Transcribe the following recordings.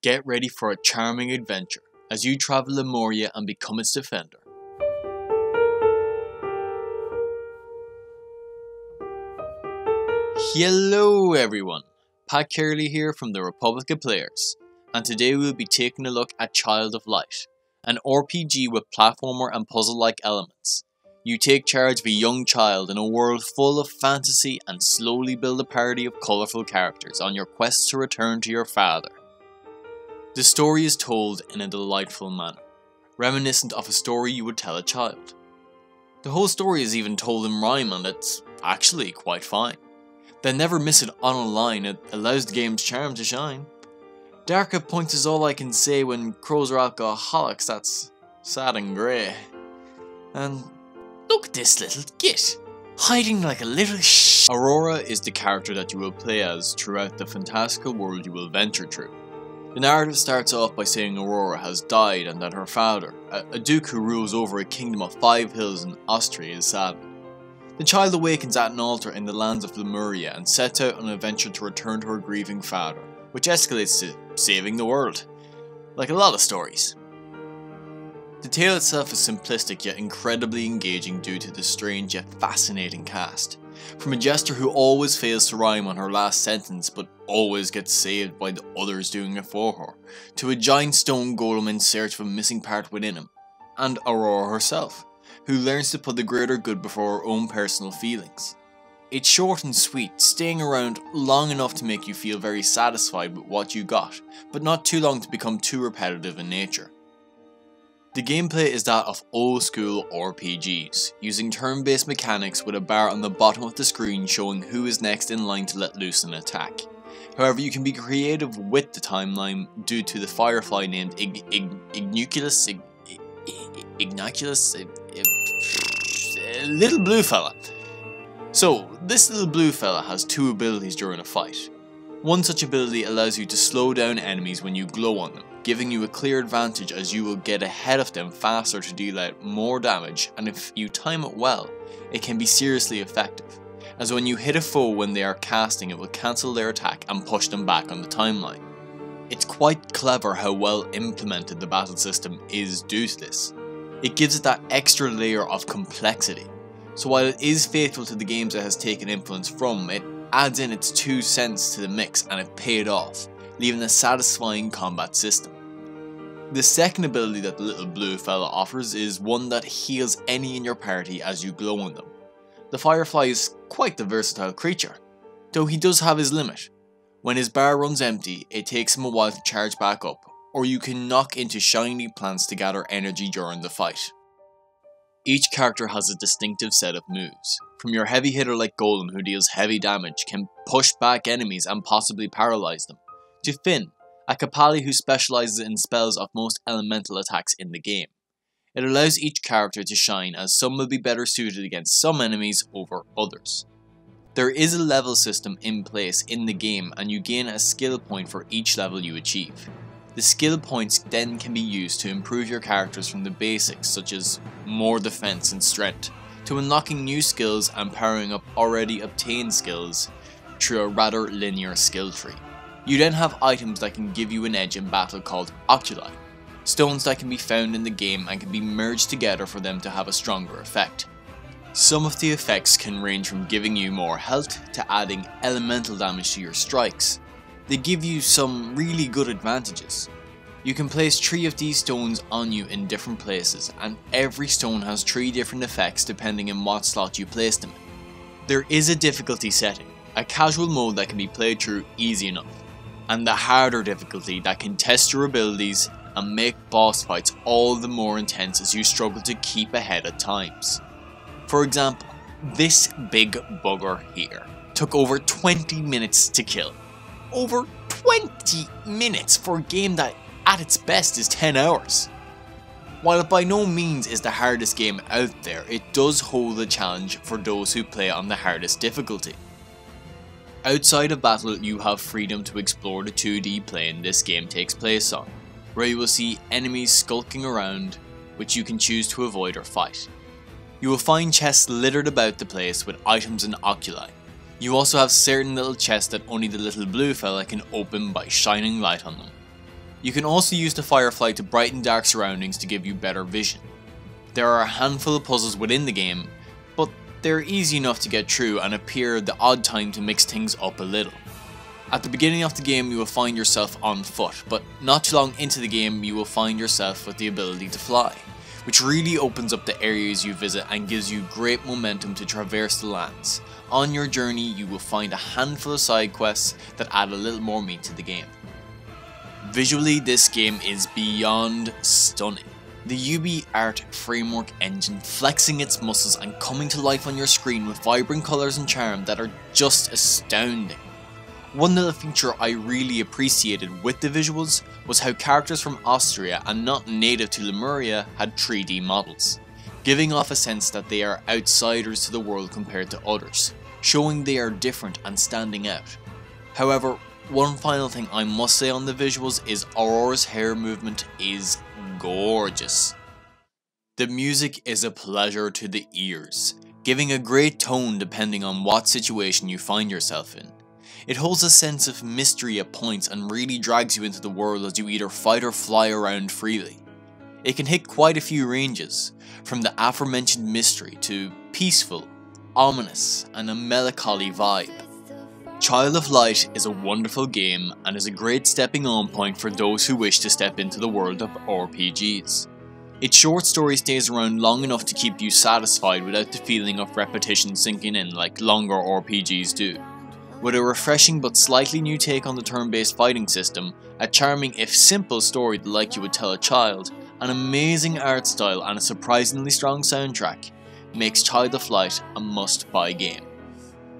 Get ready for a charming adventure as you travel Lemuria and become its defender. Hello everyone, Pat Carley here from the Republic of Players, and today we'll be taking a look at Child of Light, an RPG with platformer and puzzle-like elements. You take charge of a young child in a world full of fantasy and slowly build a party of colourful characters on your quest to return to your father. The story is told in a delightful manner, reminiscent of a story you would tell a child. The whole story is even told in rhyme and it's actually quite fine. They never miss it on a line, it allows the game's charm to shine. Darker points is all I can say when crows are alcoholics, that's sad and grey. And look at this little git, hiding like a little Aurora is the character that you will play as throughout the fantastical world you will venture through. The narrative starts off by saying Aurora has died and that her father, a duke who rules over a kingdom of 5 hills in Austria, is saddened. The child awakens at an altar in the lands of Lemuria and sets out on an adventure to return to her grieving father, which escalates to saving the world, like a lot of stories. The tale itself is simplistic yet incredibly engaging due to the strange yet fascinating cast. From a jester who always fails to rhyme on her last sentence but always gets saved by the others doing it for her, to a giant stone golem in search of a missing part within him, and Aurora herself, who learns to put the greater good before her own personal feelings. It's short and sweet, staying around long enough to make you feel very satisfied with what you got, but not too long to become too repetitive in nature. The gameplay is that of old school RPGs, using turn-based mechanics with a bar on the bottom of the screen showing who is next in line to let loose an attack. However, you can be creative with the timeline due to the firefly named Ignoculus, little blue fella. So, this little blue fella has 2 abilities during a fight. One such ability allows you to slow down enemies when you glow on them, giving you a clear advantage as you will get ahead of them faster to deal out more damage, and if you time it well, it can be seriously effective, as when you hit a foe when they are casting it will cancel their attack and push them back on the timeline. It's quite clever how well implemented the battle system is due to this. It gives it that extra layer of complexity. So while it is faithful to the games it has taken influence from, it adds in its 2 cents to the mix and it paid off, leaving a satisfying combat system. The second ability that the little blue fella offers is one that heals any in your party as you glow on them. The firefly is quite the versatile creature, though he does have his limit. When his bar runs empty, it takes him a while to charge back up, or you can knock into shiny plants to gather energy during the fight. Each character has a distinctive set of moves, from your heavy hitter like Golem who deals heavy damage, can push back enemies and possibly paralyze them, to Finn, a Kapali who specializes in spells of most elemental attacks in the game. It allows each character to shine as some will be better suited against some enemies over others. There is a level system in place in the game and you gain a skill point for each level you achieve. The skill points then can be used to improve your characters from the basics such as more defense and strength, to unlocking new skills and powering up already obtained skills through a rather linear skill tree. You then have items that can give you an edge in battle called oculi, stones that can be found in the game and can be merged together for them to have a stronger effect. Some of the effects can range from giving you more health to adding elemental damage to your strikes. They give you some really good advantages. You can place 3 of these stones on you in different places, and every stone has 3 different effects depending on what slot you place them in. There is a difficulty setting, a casual mode that can be played through easy enough, and the harder difficulty that can test your abilities and make boss fights all the more intense as you struggle to keep ahead at times. For example, this big bugger here took over 20 minutes to kill. Over 20 minutes for a game that at its best is 10 hours. While it by no means is the hardest game out there, it does hold a challenge for those who play on the hardest difficulty. Outside of battle, you have freedom to explore the 2D plane this game takes place on, where you will see enemies skulking around, which you can choose to avoid or fight. You will find chests littered about the place with items and oculi. You also have certain little chests that only the little blue fella can open by shining light on them. You can also use the firefly to brighten dark surroundings to give you better vision. There are a handful of puzzles within the game, but they're easy enough to get through and appear at the odd time to mix things up a little. At the beginning of the game you will find yourself on foot, but not too long into the game you will find yourself with the ability to fly, which really opens up the areas you visit and gives you great momentum to traverse the lands. On your journey you will find a handful of side quests that add a little more meat to the game. Visually, this game is beyond stunning. The UbiArt framework engine flexing its muscles and coming to life on your screen with vibrant colours and charm that are just astounding. One little feature I really appreciated with the visuals was how characters from Austria and not native to Lemuria had 3D models, giving off a sense that they are outsiders to the world compared to others, showing they are different and standing out. However, one final thing I must say on the visuals is Aurora's hair movement is gorgeous. The music is a pleasure to the ears, giving a great tone depending on what situation you find yourself in. It holds a sense of mystery at points and really drags you into the world as you either fight or fly around freely. It can hit quite a few ranges, from the aforementioned mystery to peaceful, ominous, and a melancholy vibe. Child of Light is a wonderful game and is a great stepping on point for those who wish to step into the world of RPGs. Its short story stays around long enough to keep you satisfied without the feeling of repetition sinking in like longer RPGs do. With a refreshing but slightly new take on the turn-based fighting system, a charming if simple story like you would tell a child, an amazing art style and a surprisingly strong soundtrack, makes Child of Light a must-buy game.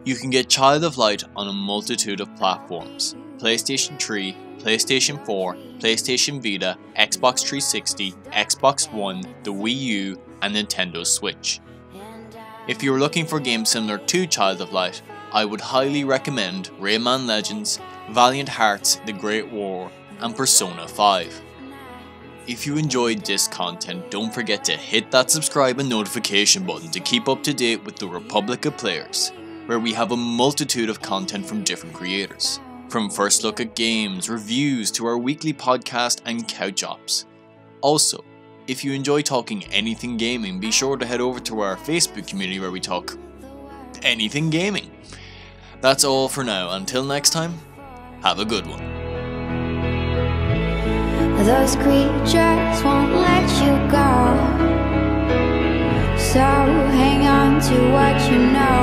You can get Child of Light on a multitude of platforms: PlayStation 3, PlayStation 4, PlayStation Vita, Xbox 360, Xbox One, the Wii U, and Nintendo Switch. If you're looking for games similar to Child of Light, I would highly recommend Rayman Legends, Valiant Hearts: The Great War, and Persona 5. If you enjoyed this content, don't forget to hit that subscribe and notification button to keep up to date with the Republic of Players, where we have a multitude of content from different creators, from first look at games, reviews, to our weekly podcast and couch ops. Also, if you enjoy talking anything gaming, be sure to head over to our Facebook community where we talk anything gaming. That's all for now. Until next time, have a good one. Those creatures won't let you go, so hang on to what you know.